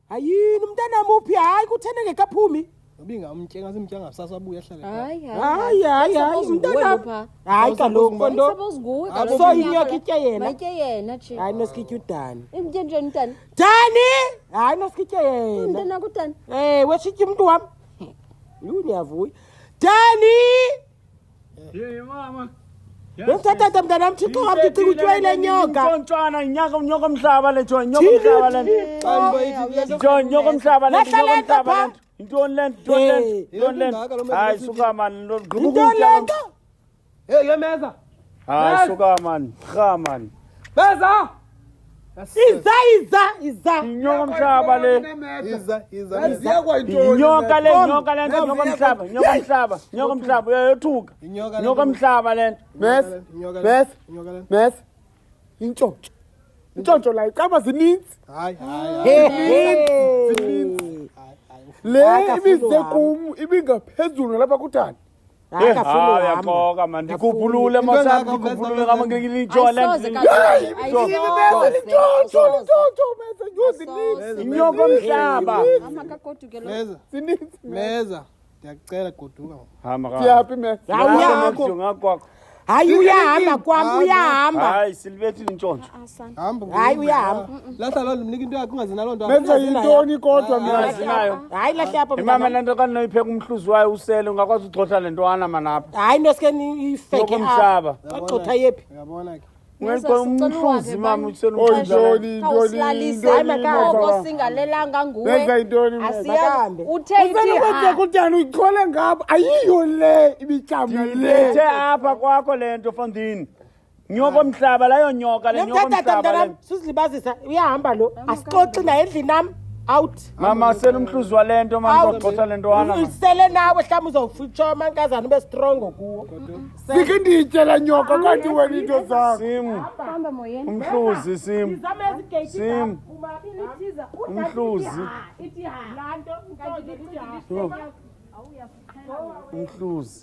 Ayini umntana muphi hayi kuthene ngekaphumi Ubingamtye ngasimtya ngasasa abuya ahlale. hayi umntana hayi kaloku mfondo so inyoka itye yena Matye yena nje. hayi nosikitye udani Imtye njani mntana? Dani hayi nosikitye yena Mntana kutani? wesitye umntu wam niyavuya Dani mama. Wemthatha mntana mthixo wam ndicinga utyiwa ile nyoka Ntwana nyoka umhlaba le John nyoka umhlaba le. John nyoka umhlaba le nyoka umhlaba le. Intoni le? Hayi suka man lo into lento Hey yemeza. Hayi suka man. Kha man. Beza. iza Nyoka umhlaba le. Iza. Ziya kwa intoni. Nyoka le nyoka umhlaba uyayothuka. Nyoka umhlaba le. Bes. Intshontsho la icaba zininzi Hayi. le ibize kum ibingaphezulu lapha kutani hayi kafuna yaxoka man ndikubhulule masami ndikubhulule ngama ngilitshole inyoka umhlaba Meza. Ndiyakucela goduka. hamba siyaphi me hayi uyahamba kwam uyahamba hayi silibethile intshontsho Hamba. hayi uyahamba Lahla lo mnika into yakhe ungazina lo nto. menza yintoni kodwa mina sinayo hayi lahle apha imama lento kanoyipheka umhluzi wayo usele ungakwazi ugxotha le ntwana manapha hayi nosike niyifeke umhlaba agxotha yephi Uyabona ke. ungekho umhluzi mama usele oyintoni Oko singalelanga menza nguwe. yintoni Makahambe. usenokwenza kutani uyichole ngabo ayiyo le ibityamna lethe le apha kwakho lento fondini nyoka omhlaba layo nyoka le nyoka nemthatha omhlaba mntanam le susizilibazisa uyahamba lo asixoxi naye endlini nam out mama sele umhluzi walento mama uzogxotha le ntwana usele nawe mhlawumbi uzawufitsha amankazana ube strongo kuwo sike ndiyityela nyoka kanti wena into zakho simu Hamba moyeni. umhluzi simu izame ezigeyiti Sim. umhluzi umhluzi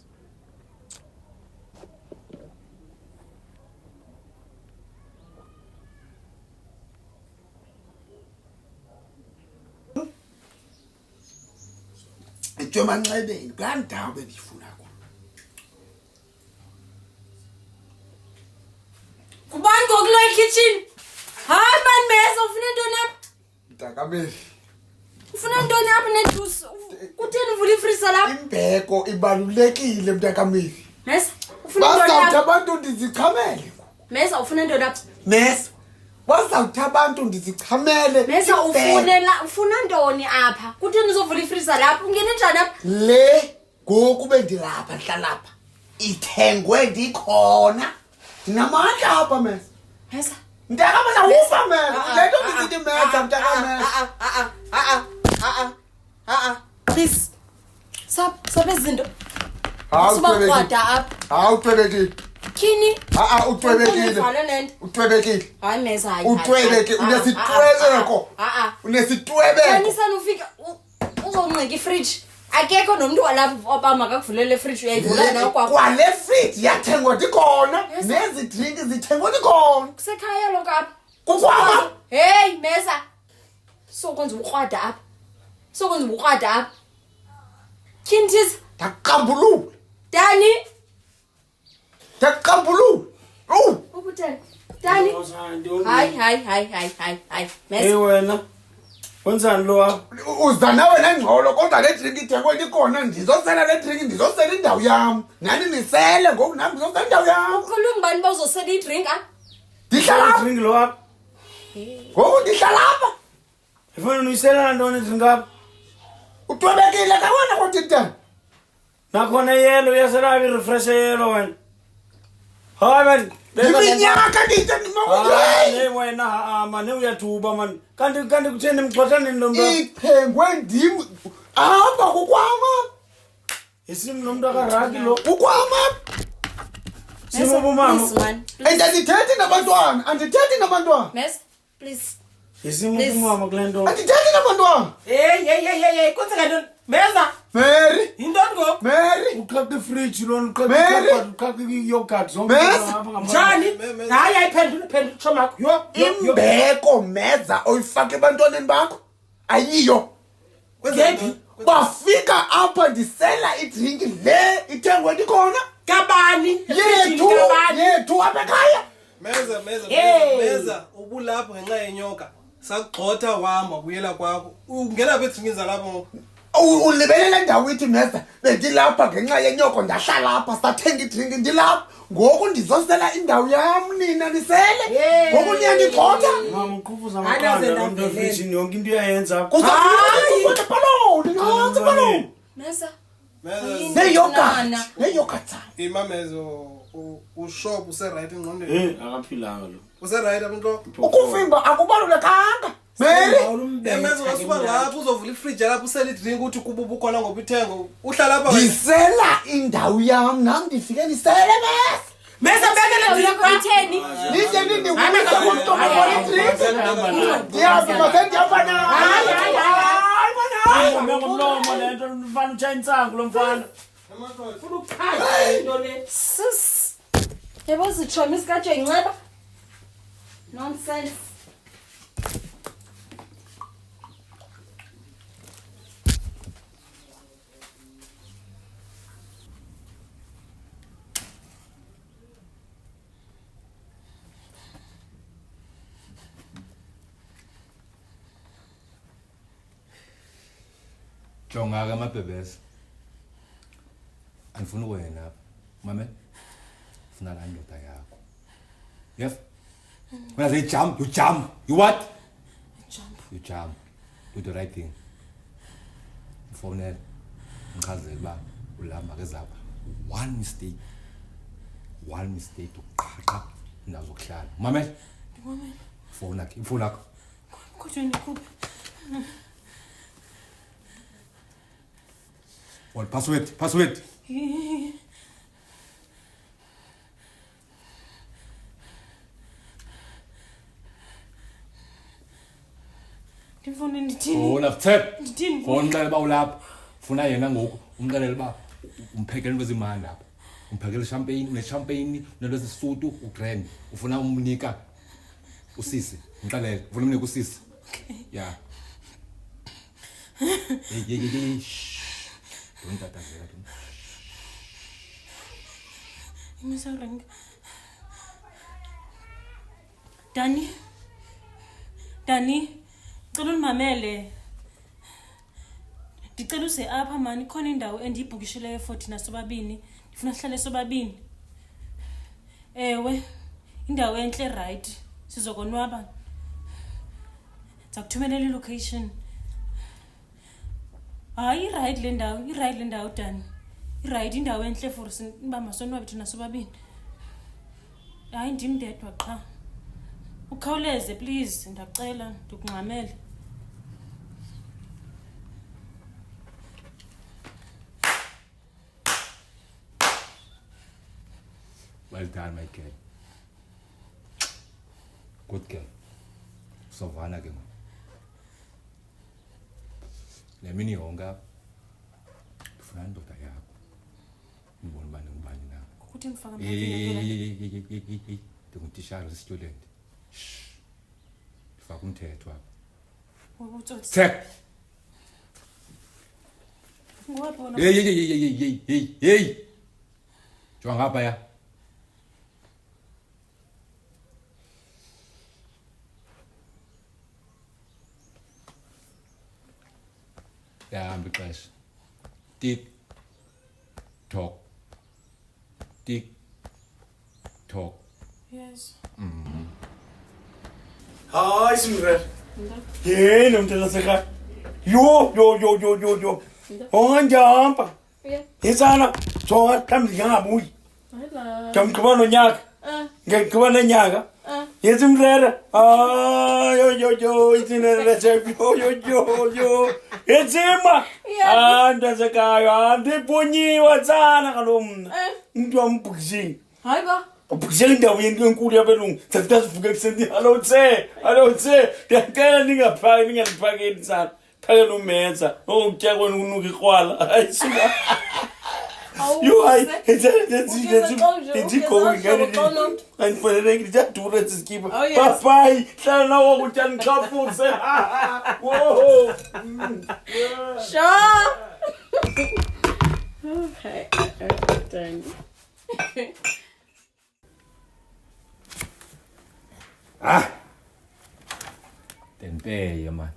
Emanxebeni kulaa ndawo bendiyifuna kuyo. Kubani ngokulo kitchen? Hayi man Mesa ufuna ntoni apha? Mntakameli, Ufuna ntoni apha nejuice? Kutheni uvula ifreezer lapha? imbeko ibalulekile mntakameli. Mesa, ufuna ntoni Bazawuthi apha? abantu ndizichamele. Mesa ufuna ntoni apha? Nesa, bazawuthi abantu ndizichamele. Mesa ufuna ntoni apha? Kutheni uzovula ifreezer lapha? Ungene njani apha? Le ngoku bendilapha ndihlalapha ithengwe ndikhona ndinamandla apha mesa Mesa. mntakamela ufa mesa le nto ndisithi mesa mntakamela Please. Stop izinto. hawu Subakrwada apha. ucwebekile Kini? ucwebekile Uvale nento. ucwebekile Hayi Mesa hayi. ucwebeke unesitwebeko unesitwebeko Yanisana ufika uzonqika ifridge. Akekho nomuntu walapha obama akakuvulele ifridge uyayivula nayo kwakho. kwale fridge yathengwa ndikhona nezi drink zithengwa ndikhona Kusekhaya lo kapha. kukwama Hey Mesa. Sokwenza ubukrwada apha. Sokwenza ubukrwada apha. Kintis ndaqambulula Dani. ndaqambulula Ubutani. Dani. Hayi. Mesa. wena wenzani lo apha uza nawe nengxolo kodwa le drink ithengwe ndikhona ndizosela le drink ndizosela indawo yam nani nisele ngoku nam ndizosela indawo yam Ukhuluma ngibani bazosela idrink apha? ndihlala drink lo apha ngoku ndihlala apha ifuna uyiselela ntoni drink apha utwebekile ka wena kotitani nakhona yelo uyasela refresh yelo wena hayi man Iminyaka ndithi Hayi wena mane uyathuba man. Kanti kutheni emxhothaneni lo mntu? iphengwe ndim apha kukwama. Isimi nomuntu akaraki lo. Kukwama. Simo bomama. Please, man. Andithethi nabantwana, andithethi nabantwana. Mess, please. Isimo bomama kule nto. Andithethi nabantwana. Hey, kwenzeka ntoni? Meza. Mary, Yintoni ngoku? Mary. Uqhaqe ifridge lo, Mary. uqhaqe i-yogurt zonke Mess. apha ngamanye. Njani? Hayi phendula chomakho. Yo. Imbeko meza oyifaka ebantwaneni bakho. Ayiyo. Ngephi? Bafika apha ndisela idrinki le ithengwe ndikhona. Kabani? Yethu apha ekhaya. Meza ubulapho ngenxa yenyoka sakugxotha wahamba kuyela kwakho ungena bedrinki zalapha ngoku Ulibelela indawo ithi meza bendilapha ngenxa yenyoko ndahlala apha sathenga idrinki ndilapha ngoku ndizosela indawo yam nina nisele ngoku niyandigxotha. Mama uqhufuza amaqanda lo mntu efridge yonke into uyayenza. Kuzakuthi paloni nansi paloni. Mesa. Neyogurt. imamezo ushop useright engqondweni Akaphilanga lo. useright abantlo Ukuvimba akubalulekanga. Mary, emezo wasuka lapho uzovula ifridge lapho usela idrink uthi kububu khona ngoba ithengo uhlala lapha ndisela indawu yam nam ndifike ndisele meza. Meza bekele Uyakutheni? Nije ndindiwisa kumntwana wali-drink. Ndiyazi masendiyapha na. Hayi ngomlomo le nto mfana utshaya intsangu lo mfana. ufuna ukukhaya into le. Sis. Yebo zichomi sikaje inceba. Nonsense. Jonga ke mabhebese. Angifuni wena apha. Mame. Funa la ndoda yakho. Yes. When I say jump, you jump. You what? You jump. Do the right thing. Phone ngichazela ba ulamba ke zapha. One mistake uqhaqa nazokuhlala. Mame. Phone yakho. Kodwa nikhuphe. What password? Ndifuna ndithini? Phone tap. Ndithini? Phone umxelela ba ulapha. Funa yena ngoku umxelela ba umphekela into ezimandi lapha. Umphekela champagne, une-champagne, unento ezisutu, ugrand. Ufuna umnika usisi. Ngixelele, ufuna umnika usisi. Okay. Yeah. Hey. Don't tatazela. Imisarang. Dani, cela unimamele. Ndicela use apha mani khona indawo endiyibhukishileyo for thina sobabini. Ndifuna sihlale sobabini. Ewe, indawo enhle right. Sizokonwaba. Ndizakuthumelela ilocation. Hayi right le ndawo Dani. Right indawo enhle for siba masonwabe thina sobabini. Hayi ndimdedwa qha. Ukhawuleze please ndacela ndikunqamele. Well done, my girl. Good girl. Sovana ke. Lemini yonga. Ufuna ndoda yakho. Ngibona bani ngubani na. Ukuthi ngifaka amabili. Ndingutishara student. Faka umthetho apha. Ubutsotsi. Check. Ngwapho Hey. Jonga ngapha ya. Yahamba ixesha. Tick tock. Yes. Hayi simre. Yena umntwana seka. Yo. Onganjamba. Yeah. Yesana, jonga mhlambi ngingabuyi. Hayi la. Jamgqiba nonyaka. ngiyaqhiba nenyaka yethi mrera yo ithinele chef yo etsima ndazekayo andibonyiwe tsana kalomna umuntu wambhukishini hayiba ubhukishela indawo yento enkulu yabelungu sasivuke ekuseni hello tse ndiyacela ningandiphakeli tsana phakela umenza okutya kwenu kunuka ikrwala ayisuka it's going. And for the next day, do let's skip. Bye. Shall know what can come for. Whoa. Sure. Okay. Dang. Then pay, man.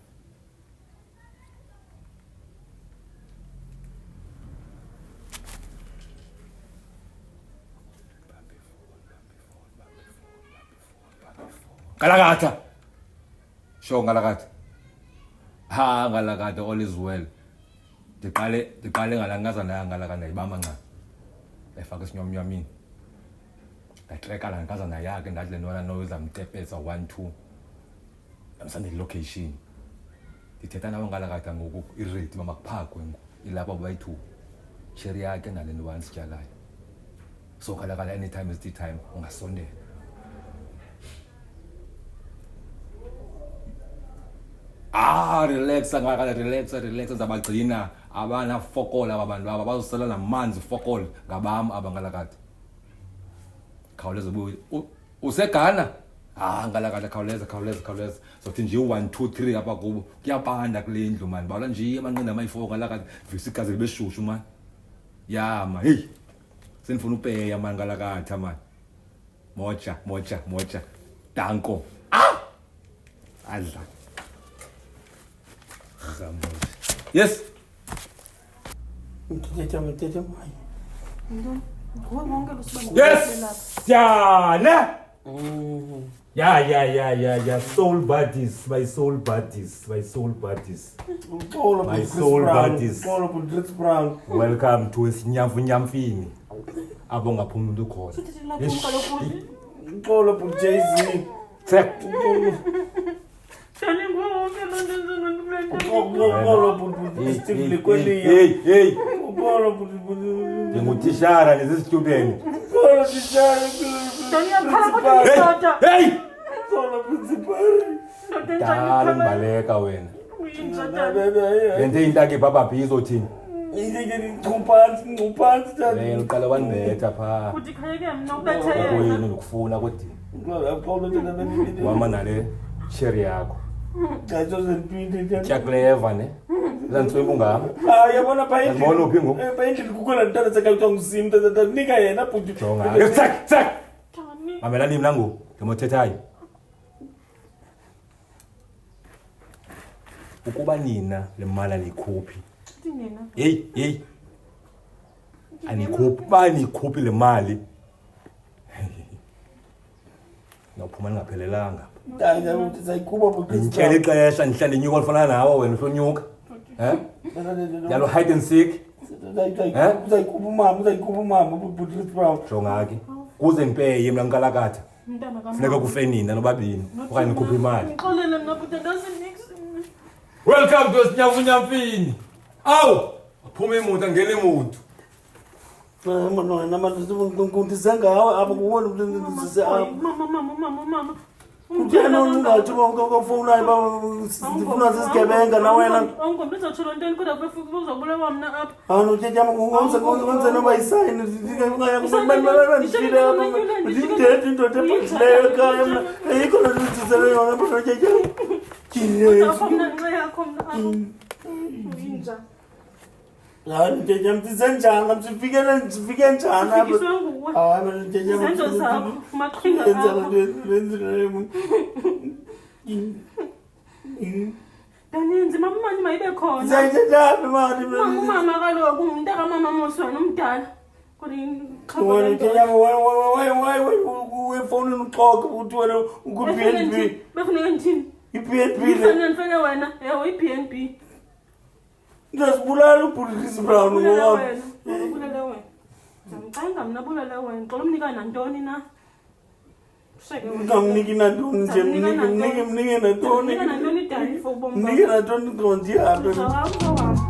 Ngalakatha. Sho ngalakatha. Ha ngalakatha all is well. Diqale ngalangazana ngalakana ibama nca. Efaka isinyomnyamini. Ngatreka la nkazana yakhe ndathi lentwana noza mtepesa 1 2. Namsande location. Dithetha nawo ngalakatha ngoku irate mama kuphakwe ilapha bayi2. Share yakhe nalento once jalayo. So ngalakala anytime is the time ungasondela. Relax zabagcina abana fokola abantu aba bazosela namanzi fokol ngabami abangalakade khawuleza usegana ngalakade khawuleza sothi nje 1 2 3 apha kubo kuyabanda kule ndlu man bawula nje amanqindi amayi4 ngalakade visa igazi libeshushu man ya ma hey senifuna upeya man ngalakade man mocha danko adla. Yes. Yes. Yeah. Soul buddies. My soul buddies. Welcome to Nyamfini. Abonga phumulu khona. Ngolo bu Jay-Z. Check. Hey. Ngutishara lezi student. Hey. Dala ngibaleka wena. Yente intake baba bhizo thini. Nguphansi tata. Uqala wanibetha pha. Uthi khayeke mina ubetheke. Wena ukufuna kodwa. Wama nale share yakho. Clever ne zantswembu ngami yabona phayini yabona uphi ngoku phayini kukhona ntana sekayithiwa ngusim tata nika yena bhuti jonga tsak mamela nimi nangu ngimothethayo ukuba nina le mali alikhuphi hey anikhuphi banikhuphi le mali nophuma ngaphelelanga ngitshela ixesha ndihlale inyuka olifana nawe wena usonyuka yalo hide and seek uzayikhupha umama jonga-ke kuze ngipeye mna ngikalakatha funeka kufe nina nobabini okanye nikhuphe imali welcome to Sinyavunyamfini awu aphuma imuntu angena imuntu ndizengawo apha kubona mama Ujana ungathi ukufuna sifuna sizigebenga na wena. Awungomntu uzotsho ntoni kodwa kufuthi uzobulewa mna apha. Awunothethya ungenza noba isayini ndingaya ndifile apha. Ndidede indoda ebhadlileyo ekhaya mna. Ayikho loo nto ndizisele yona apha nothethya. Apha mna ngenxa yakho mna apha. Uyinja. Hayi ndithethya msisenjani msifike njani apha. Hayi ndithethya zenzo zakho maqhinga akho. Daninzi mama manje mayibe khona. Sayithethapi mani mama kaloku umuntu akamama moswana umdala. Wena uthethya wefowunini uxoxe uthi wena uku-BNB. Befuneka ndithini? I-BNB le. Kufanele ndifeke wena. Ewe i-BNB. Ndiyazibulala ubhuti Chris Brown ngoba. Bulele wena. Ndicanga mna bulele wena. Xolo umnika nantoni na? ungamniki nantoni nje mnike nantoni Mnika nantoni Dani for ubomi mnike nantoni qo ndihambe bakho.